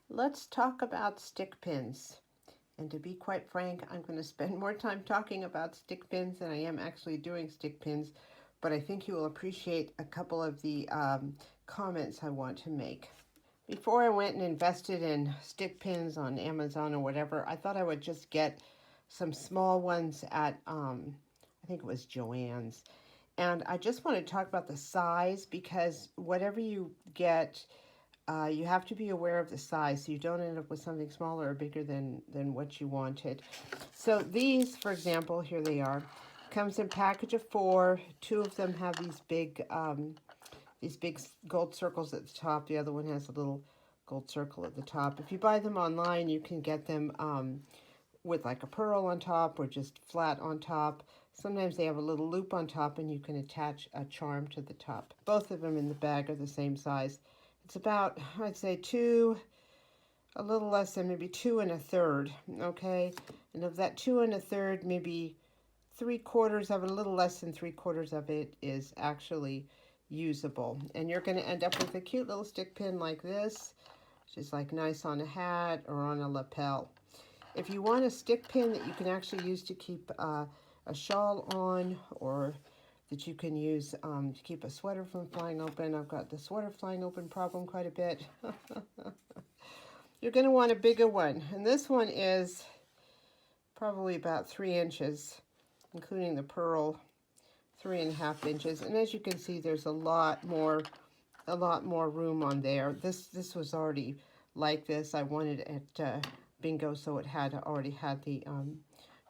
Let's talk about stick pins. And to be quite frank, I'm going to spend more time talking about stick pins than I am actually doing stick pins, but I think you will appreciate a couple of the comments I want to make. Before I went and invested in stick pins on Amazon or whatever, I thought I would just get some small ones at, I think it was Joann's. And I just want to talk about the size because whatever you get, you have to be aware of the size so you don't end up with something smaller or bigger than what you wanted. So these, for example, here they are. Comes in a package of 4. 2 of them have these big gold circles at the top. The other one has a little gold circle at the top. If you buy them online, you can get them with like a pearl on top or just flat on top. Sometimes they have a little loop on top and you can attach a charm to the top. Both of them in the bag are the same size. It's about, I'd say a little less than maybe 2 1/3, okay? And of that 2 1/3, maybe 3/4 of it, a little less than 3/4 of it is actually usable. And you're going to end up with a cute little stick pin like this, which is like nice on a hat or on a lapel. If you want a stick pin that you can actually use to keep a shawl on, or that you can use to keep a sweater from flying open. I've got the sweater flying open problem quite a bit. You're going to want a bigger one. And this one is probably about 3 inches, including the pearl, 3.5 inches. And as you can see, there's a lot more room on there. This was already like this. I wanted it at Bingo, so it already had the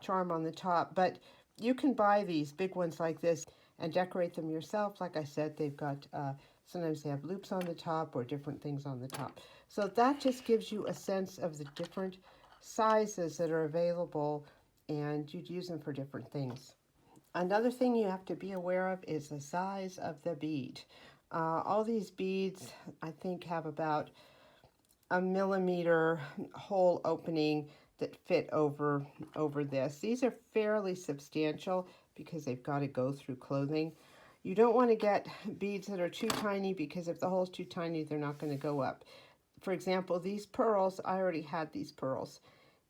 charm on the top. But you can buy these big ones like this and decorate them yourself. Like I said, they've got, sometimes they have loops on the top or different things on the top. So that just gives you a sense of the different sizes that are available, and you'd use them for different things. Another thing you have to be aware of is the size of the bead. All these beads, I think, have about a millimeter hole opening that fit over this. These are fairly substantial because they've got to go through clothing. You don't want to get beads that are too tiny because if the hole's too tiny, they're not going to go up. For example, these pearls, I already had these pearls.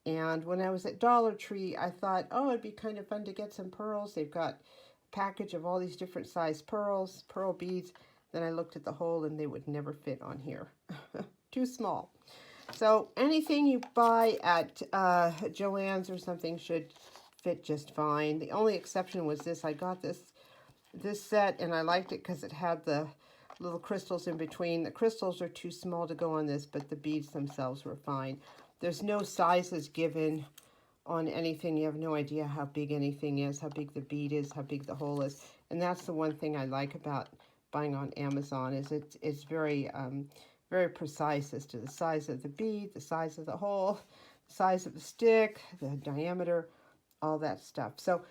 And when I was at Dollar Tree, I thought, oh, it'd be kind of fun to get some pearls. They've got a package of all these different size pearls, pearl beads. Then I looked at the hole and they would never fit on here. Too small. So anything you buy at Joann's or something should fit just fine. The only exception was this. I got this set and I liked it because it had the little crystals in between. The crystals are too small to go on this, but the beads themselves were fine. There's no sizes given on anything. You have no idea how big anything is, how big the bead is, how big the hole is. And that's the one thing I like about buying on Amazon is it's very very precise as to the size of the bead, the size of the hole, the size of the stick, the diameter, all that stuff. So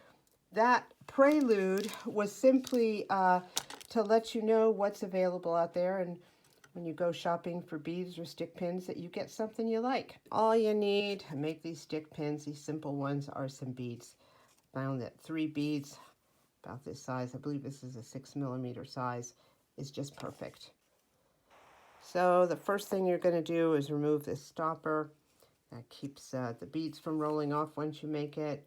that prelude was simply to let you know what's available out there, and when you go shopping for beads or stick pins, that you get something you like. All you need to make these stick pins, these simple ones, are some beads. Found that 3 beads about this size, I believe this is a 6 millimeter size, is just perfect. So the first thing you're going to do is remove this stopper. That keeps the beads from rolling off once you make it.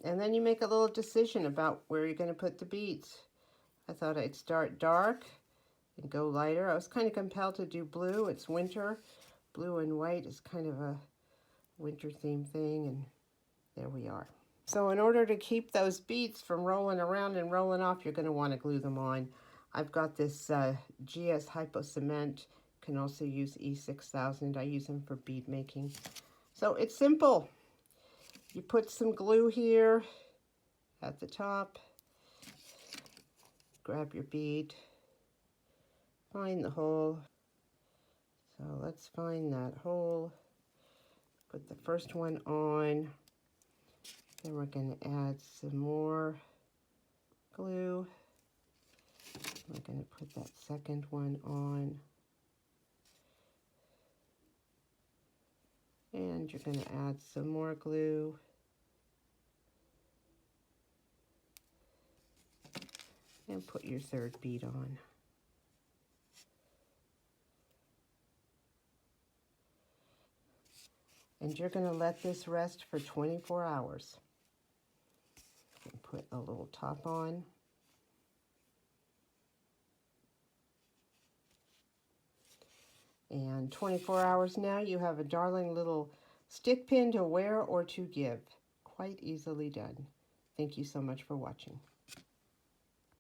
And then you make a little decision about where you're going to put the beads. I thought I'd start dark and go lighter. I was kind of compelled to do blue. It's winter. Blue and white is kind of a winter theme thing, and there we are. So in order to keep those beads from rolling around and rolling off, you're going to want to glue them on. I've got this GS Hypo Cement. Can also use E6000. I use them for bead making. So it's simple. You put some glue here at the top. Grab your bead. Find the hole. So let's find that hole. Put the first one on. Then we're going to add some more glue. We're going to put that second one on. And you're going to add some more glue. And put your third bead on. And you're going to let this rest for 24 hours. Put a little top on. And 24 hours now, you have a darling little stick pin to wear or to give. Quite easily done. Thank you so much for watching.